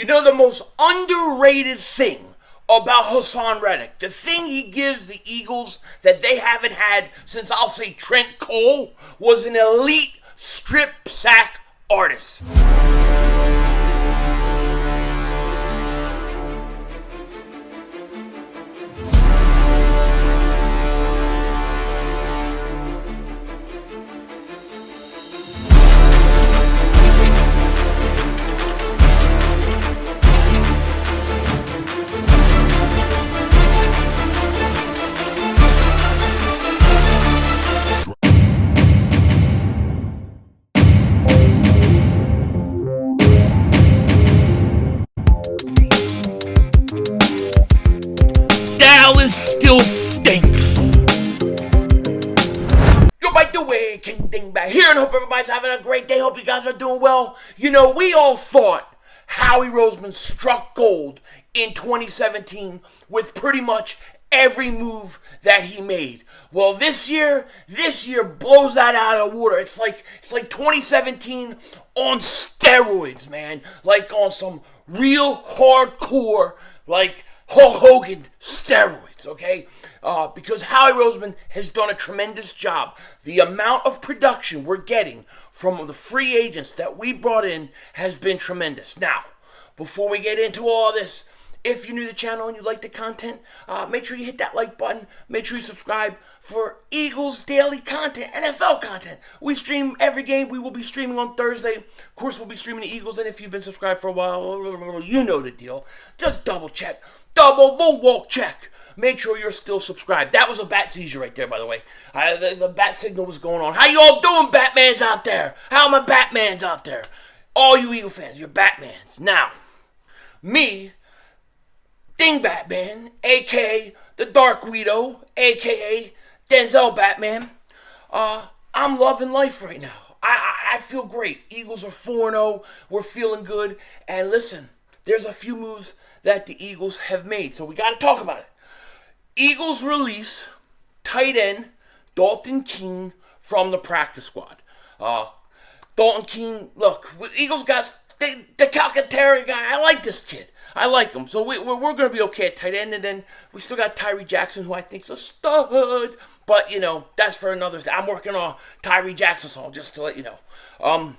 You know the most underrated thing about Haason Reddick, the thing he gives the Eagles that they haven't had since, I'll say, Trent Cole, was an elite strip sack artist. Dallas still stinks. Yo, by the way, King Dingbat here, and hope everybody's having a great day. Hope you guys are doing well. You know, we all thought Howie Roseman struck gold in 2017 with pretty much every move that he made. Well, this year blows that out of the water. It's like 2017 on steroids, man. Like on some real hardcore, like Hulk Hogan steroids, okay? Because Howie Roseman has done a tremendous job. The amount of production we're getting from the free agents that we brought in has been tremendous. Now, before we get into all this, if you're new to the channel and you like the content, make sure you hit that like button. Make sure you subscribe for Eagles daily content, NFL content. We stream every game. We will be streaming on Thursday. Of course, we'll be streaming the Eagles. And if you've been subscribed for a while, you know the deal. Just double check. Double moonwalk check. Make sure you're still subscribed. That was a bat seizure right there, by the way. The bat signal was going on. How you all doing, Batmans out there? How are my Batmans out there? All you Eagle fans, you're Batmans. Now, me, Dingbat man, a.k.a. the Dark Guido, a.k.a. Denzel Batman. I'm loving life right now. I feel great. Eagles are 4-0. We're feeling good. And listen, there's a few moves that the Eagles have made, so we got to talk about it. Eagles release tight end Dalton Keene from the practice squad. Dalton Keene, look, Eagles got the Calcaterra guy. I like this kid. I like him. So we're going to be okay at tight end. And then we still got Tyree Jackson, who I think's a stud. But, you know, that's for another day. I'm working on Tyree Jackson's song, just to let you know.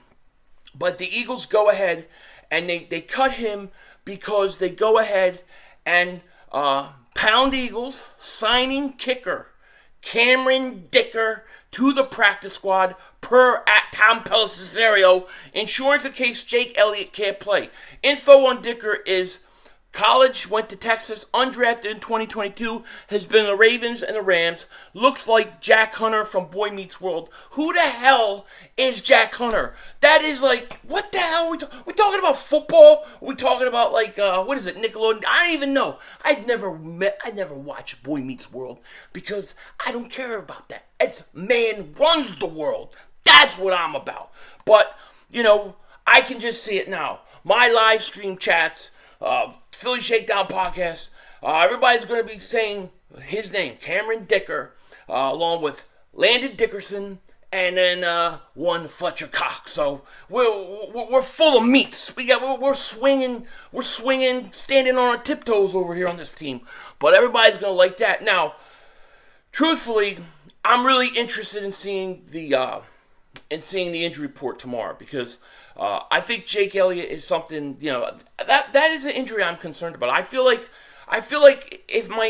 But the Eagles go ahead and they cut him because they go ahead and pound Eagles, signing kicker Cameron Dicker to the practice squad per at Tom Pelissero, insurance in case Jake Elliott can't play. Info on Dicker is college, went to Texas, undrafted in 2022, has been the Ravens and the Rams. Looks like Jack Hunter from Boy Meets World. Who the hell is Jack Hunter? That is like, what the hell are we talking about football? Are we talking about like, what is it, Nickelodeon? I don't even know. I never watched Boy Meets World because I don't care about that. It's man runs the world. That's what I'm about. But, you know, I can just see it now. My live stream chats, Philly Shakedown podcast, everybody's going to be saying his name, Cameron Dicker, along with Landon Dickerson, and then one Fletcher Cox. So we're full of meats. We're swinging, standing on our tiptoes over here on this team. But everybody's going to like that. Now, truthfully, I'm really interested in seeing the injury report tomorrow because I think Jake Elliott is something, you know, that is an injury I'm concerned about. I feel like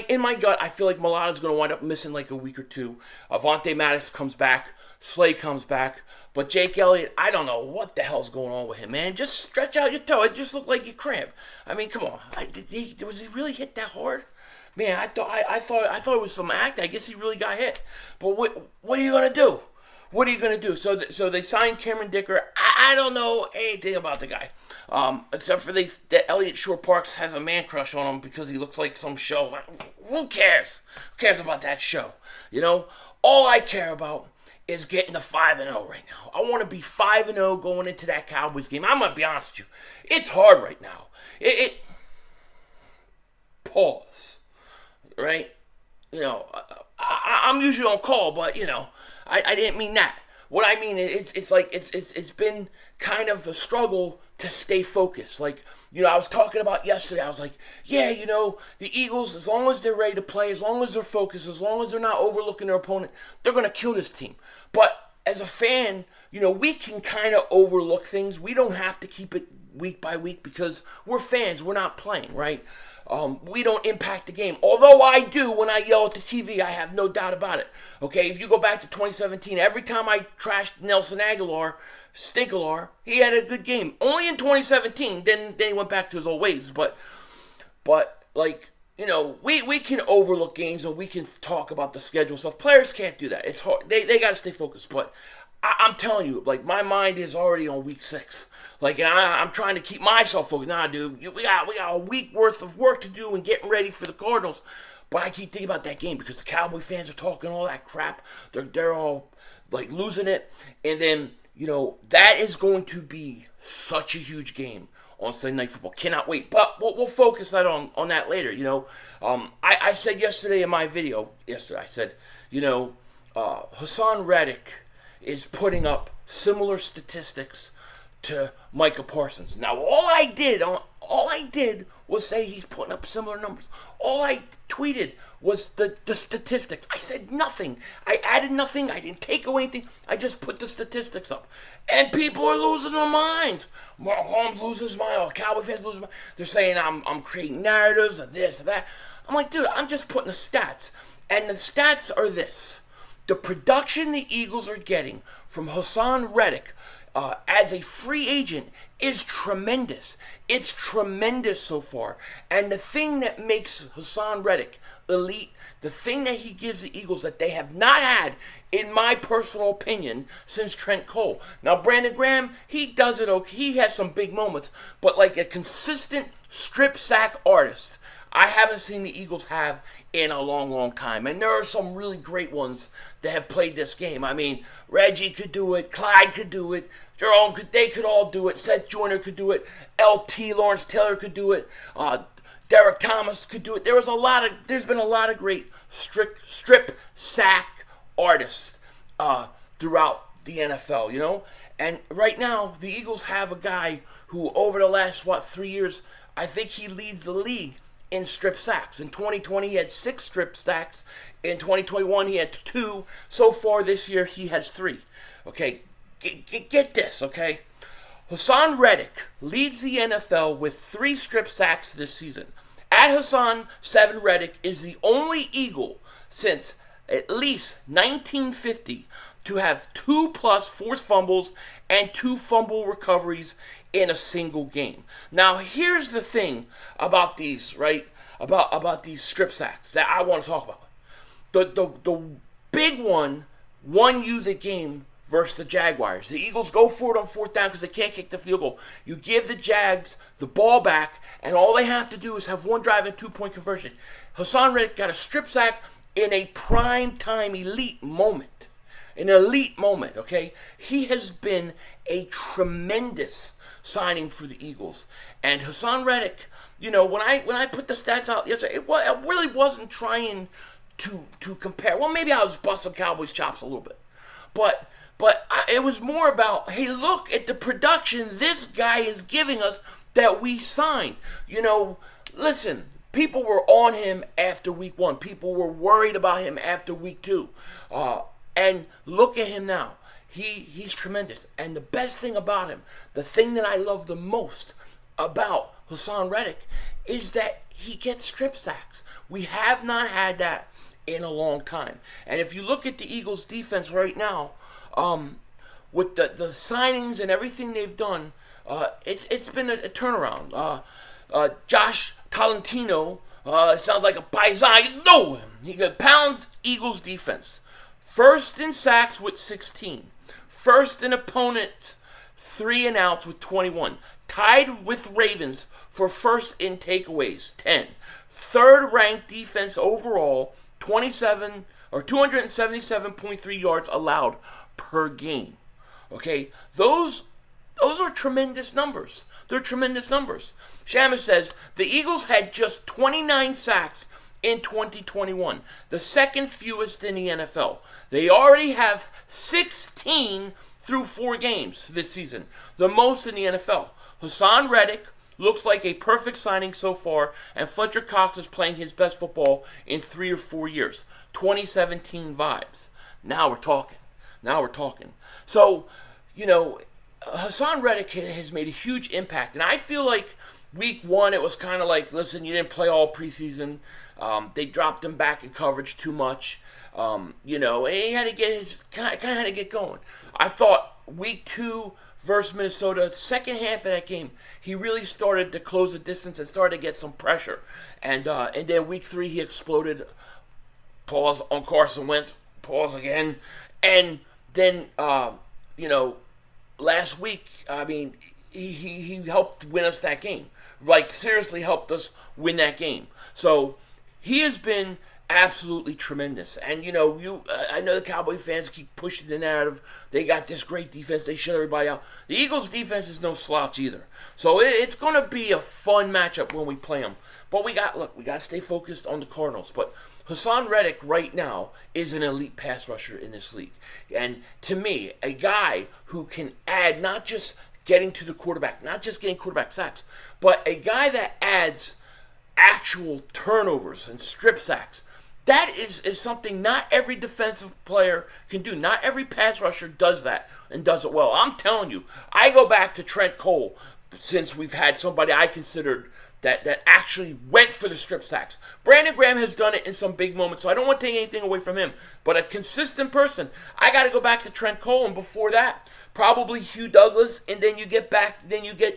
in my gut, I feel like Mulata's going to wind up missing like a week or two. Avonte Maddox comes back, Slay comes back, but Jake Elliott, I don't know what the hell's going on with him, man. Just stretch out your toe. It just looked like you cramped. I mean, come on. Was he really hit that hard? Man, I thought it was some act. I guess he really got hit. But what are you gonna do? What are you gonna do? So they signed Cameron Dicker. I don't know anything about the guy, except for that Elliott Shore Parks has a man crush on him because he looks like some show. Who cares? Who cares about that show? You know, all I care about is getting to 5-0 right now. I want to be 5-0 going into that Cowboys game. I'm gonna be honest with you. It's hard right now. Pause. Right? You know, I'm usually on call, but you know, I didn't mean that. What I mean is, it's been kind of a struggle to stay focused. Like, I was talking about yesterday. I was like, yeah, the Eagles, as long as they're ready to play, as long as they're focused, as long as they're not overlooking their opponent, they're going to kill this team. But as a fan, we can kind of overlook things. We don't have to keep it week by week because we're fans. We're not playing, right? We don't impact the game. Although I do when I yell at the TV, I have no doubt about it. Okay, if you go back to 2017, every time I trashed Nelson Aguilar, Stinkalar, he had a good game. Only in 2017, then he went back to his old ways. But like, we can overlook games and we can talk about the schedule stuff. Players can't do that. It's hard. They got to stay focused. But I'm telling you, like, my mind is already on week 6. Like, and I'm trying to keep myself focused. Nah, dude, we got a week worth of work to do and getting ready for the Cardinals. But I keep thinking about that game because the Cowboy fans are talking all that crap. They're all, like, losing it. And then, that is going to be such a huge game on Sunday Night Football. Cannot wait. But we'll focus that on that later, I said yesterday in my video, I said, Haason Reddick is putting up similar statistics to Micah Parsons. Now, all I did was say he's putting up similar numbers. All I tweeted was the statistics. I said nothing. I added nothing. I didn't take away anything. I just put the statistics up. And people are losing their minds. Mark Holmes loses his mind. Cowboy fans losing their mind. They're saying I'm creating narratives of this or that. I'm like, dude, I'm just putting the stats. And the stats are this. The production the Eagles are getting from Haason Reddick as a free agent is tremendous. It's tremendous so far. And the thing that makes Haason Reddick elite, the thing that he gives the Eagles that they have not had, in my personal opinion, since Trent Cole. Now, Brandon Graham, he does it okay. He has some big moments. But like a consistent strip sack artist, I haven't seen the Eagles have in a long, long time. And there are some really great ones that have played this game. I mean, Reggie could do it. Clyde could do it. Jerome they could all do it. Seth Joyner could do it. LT, Lawrence Taylor could do it. Derek Thomas could do it. There's been a lot of great strip sack artists throughout the NFL, And right now, the Eagles have a guy who, over the last, 3 years, I think he leads the league in strip sacks. In 2020, he had 6 strip sacks. In 2021, he had 2. So far this year, he has 3. Okay, get this, okay? Haason Reddick leads the NFL with 3 strip sacks this season. At Haason, 7 Reddick is the only Eagle since at least 1950 to have 2+ forced fumbles and 2 fumble recoveries in a single game. Now, here's the thing about these, right? About these strip sacks that I want to talk about. The big one won you the game versus the Jaguars. The Eagles go for it on 4th down because they can't kick the field goal. You give the Jags the ball back, and all they have to do is have 1 drive and 2-point conversion. Haason Reddick got a strip sack in a prime-time elite moment. An elite moment, okay? He has been a tremendous signing for the Eagles. And Haason Reddick, when I put the stats out yesterday, I really wasn't trying to compare. Well, maybe I was busting Cowboys' chops a little bit. But it was more about, hey, look at the production this guy is giving us that we signed. Listen, people were on him after week 1. People were worried about him after week 2. And look at him now. He's tremendous. And the best thing about him, the thing that I love the most about Haason Reddick, is that he gets strip sacks. We have not had that in a long time. And if you look at the Eagles' defense right now, with the signings and everything they've done, it's been a turnaround. Josh Tolentino sounds like a paisan. You know him. He pounds Eagles defense. First in sacks with 16. First in opponents 3 and outs with 21. Tied with Ravens for first in takeaways, 10. Third ranked defense overall, 277.3 yards allowed per game. Okay, those are tremendous numbers. They're tremendous numbers. Shamus says the Eagles had just 29 sacks in 2021, the second fewest in the NFL. They already have 16 through 4 games this season, the most in the NFL. Haason Reddick looks like a perfect signing so far, and Fletcher Cox is playing his best football in 3 or 4 years. 2017 vibes. Now we're talking. So, Haason Reddick has made a huge impact, and I feel like week 1 it was kind of like, listen, you didn't play all preseason. They dropped him back in coverage too much. And he had to get going. I thought week 2 versus Minnesota, second half of that game, he really started to close the distance and started to get some pressure. And then week 3 he exploded. Pause on Carson Wentz. Pause again. And then last week, I mean, he helped win us that game. Like, seriously helped us win that game. So he has been absolutely tremendous. And, I know the Cowboy fans keep pushing the narrative. They got this great defense. They shut everybody out. The Eagles' defense is no slouch either. So it's going to be a fun matchup when we play them. But we got to stay focused on the Cardinals. But Haason Reddick right now is an elite pass rusher in this league. And to me, a guy who can add not just getting to the quarterback, not just getting quarterback sacks, but a guy that adds actual turnovers and strip sacks. That is something not every defensive player can do. Not every pass rusher does that and does it well. I'm telling you, I go back to Trent Cole since we've had somebody I considered that actually went for the strip sacks. Brandon Graham has done it in some big moments, so I don't want to take anything away from him. But a consistent person, I got to go back to Trent Cole, and before that, probably Hugh Douglas, and then you get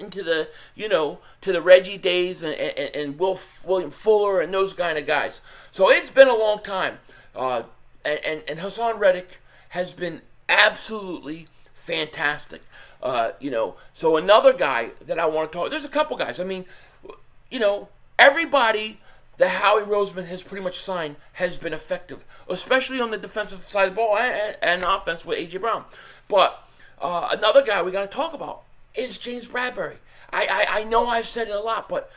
into the, to the Reggie days and William Fuller and those kind of guys. So it's been a long time. And Haason Reddick has been absolutely fantastic. So another guy that I want to talk, there's a couple guys. I mean, everybody that Howie Roseman has pretty much signed has been effective, especially on the defensive side of the ball and offense with A.J. Brown. But another guy we got to talk about is James Bradberry. I know I've said it a lot, but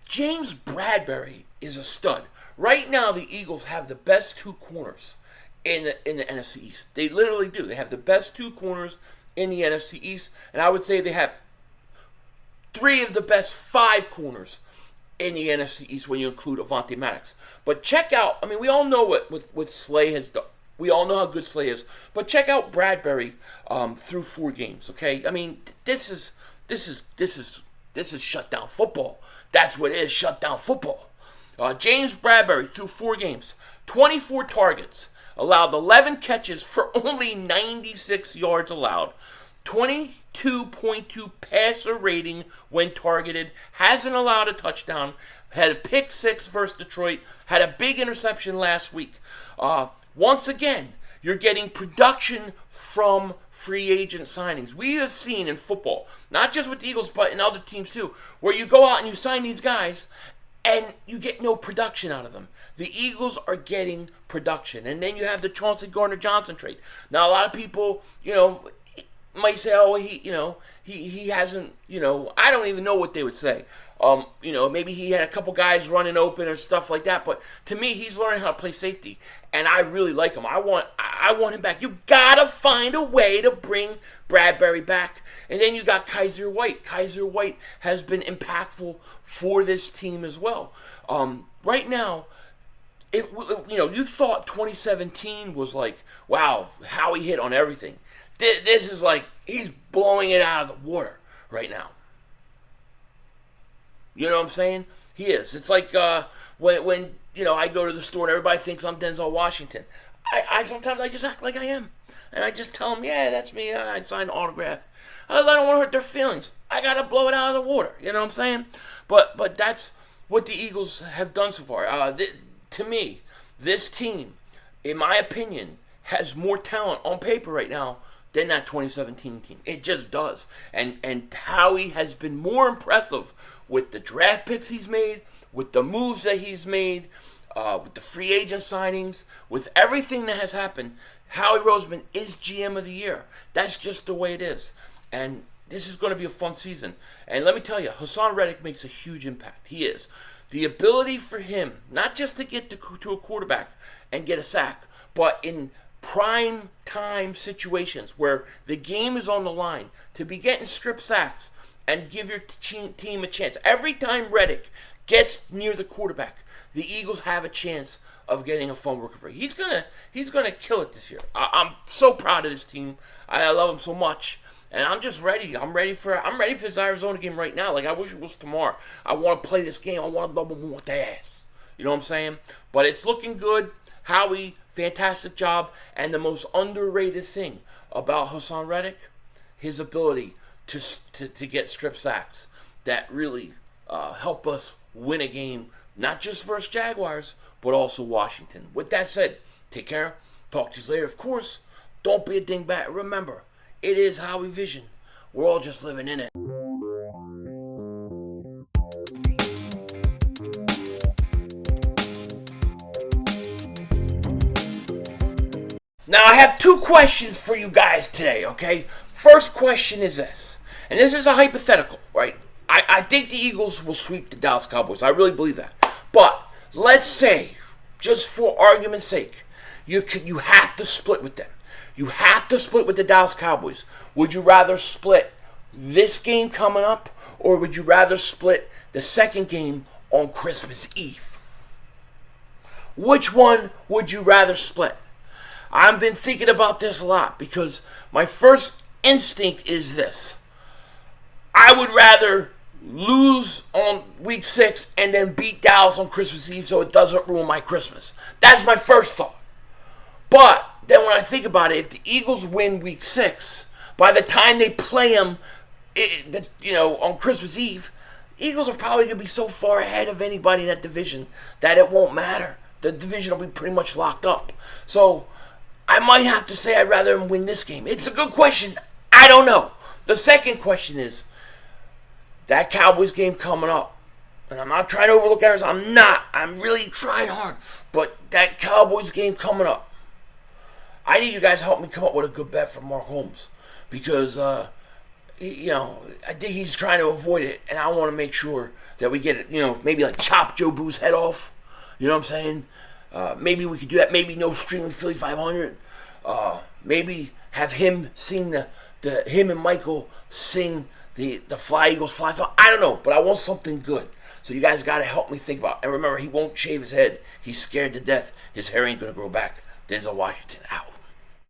James Bradberry is a stud. Right now, the Eagles have the best 2 corners in the NFC East. They literally do. They have the best 2 corners in the NFC East, and I would say they have 3 of the best 5 corners in the NFC East when you include Avonte Maddox. But check out, I mean, we all know what Slay has done. We all know how good Slay is. But check out Bradberry through 4 games, okay? I mean, this is shutdown football. That's what it is, shutdown football. James Bradberry through 4 games, 24 targets, allowed 11 catches for only 96 yards allowed, 22.2 passer rating when targeted, hasn't allowed a touchdown, had a pick 6 versus Detroit, had a big interception last week. Once again, you're getting production from free agent signings. We have seen in football, not just with the Eagles, but in other teams too, where you go out and you sign these guys and you get no production out of them. The Eagles are getting production. And then you have the Chauncey Gardner-Johnson trade. Now, a lot of people, might say, oh, he hasn't, I don't even know what they would say. Maybe he had a couple guys running open or stuff like that. But to me, he's learning how to play safety, and I really like him. I want him back. You gotta find a way to bring Bradberry back. And then you got Kaiser White. Kaiser White has been impactful for this team as well. Right now, you thought 2017 was like, wow, how he hit on everything. This is like, he's blowing it out of the water right now. You know what I'm saying? He is. It's like when I go to the store and everybody thinks I'm Denzel Washington. I sometimes I just act like I am. And I just tell them, yeah, that's me. I signed an autograph. I don't want to hurt their feelings. I got to blow it out of the water. You know what I'm saying? But that's what the Eagles have done so far. To me, this team, in my opinion, has more talent on paper right now than that 2017 team. It just does. And Howie has been more impressive with the draft picks he's made, with the moves that he's made, with the free agent signings, with everything that has happened. Howie Roseman is GM of the year. That's just the way it is. And this is going to be a fun season. And let me tell you, Haason Reddick makes a huge impact. He is. The ability for him, not just to get to a quarterback and get a sack, but in prime time situations where the game is on the line, to be getting strip sacks and give your team a chance. Every time Reddick gets near the quarterback, the Eagles have a chance of getting a fumble recovery. He's gonna kill it this year. I'm so proud of this team. I love him so much, and I'm just ready. I'm ready for this Arizona game right now. Like, I wish it was tomorrow. I want to play this game. I want to double them with their ass. You know what I'm saying? But it's looking good. Howie, fantastic job. And the most underrated thing about Haason Reddick, his ability to get strip sacks that really help us win a game, not just versus Jaguars, but also Washington. With that said, take care. Talk to you later. Of course, don't be a dingbat. Remember, it is Howie Vision. We're all just living in it. Now, I have 2 questions for you guys today, okay? First question is this, and this is a hypothetical, right? I think the Eagles will sweep the Dallas Cowboys. I really believe that. But let's say, just for argument's sake, you have to split with them. You have to split with the Dallas Cowboys. Would you rather split this game coming up, or would you rather split the second game on Christmas Eve? Which one would you rather split? I've been thinking about this a lot because my first instinct is this. I would rather lose on week 6 and then beat Dallas on Christmas Eve so it doesn't ruin my Christmas. That's my first thought. But then when I think about it, if the Eagles win week 6, by the time they play them, on Christmas Eve, the Eagles are probably going to be so far ahead of anybody in that division that it won't matter. The division will be pretty much locked up. So I might have to say I'd rather them win this game. It's a good question. I don't know. The second question is, that Cowboys game coming up, and I'm not trying to overlook errors. I'm not. I'm really trying hard. But that Cowboys game coming up, I need you guys to help me come up with a good bet for Mark Holmes. Because, I think he's trying to avoid it, and I want to make sure that we get it, maybe like chop Joe Boo's head off. You know what I'm saying? Maybe we could do that. Maybe no streaming Philly 500. Maybe have him sing him and Michael sing the Fly Eagles Fly song. I don't know, but I want something good. So you guys got to help me think about it. And remember, he won't shave his head. He's scared to death. His hair ain't going to grow back. Denzel Washington out.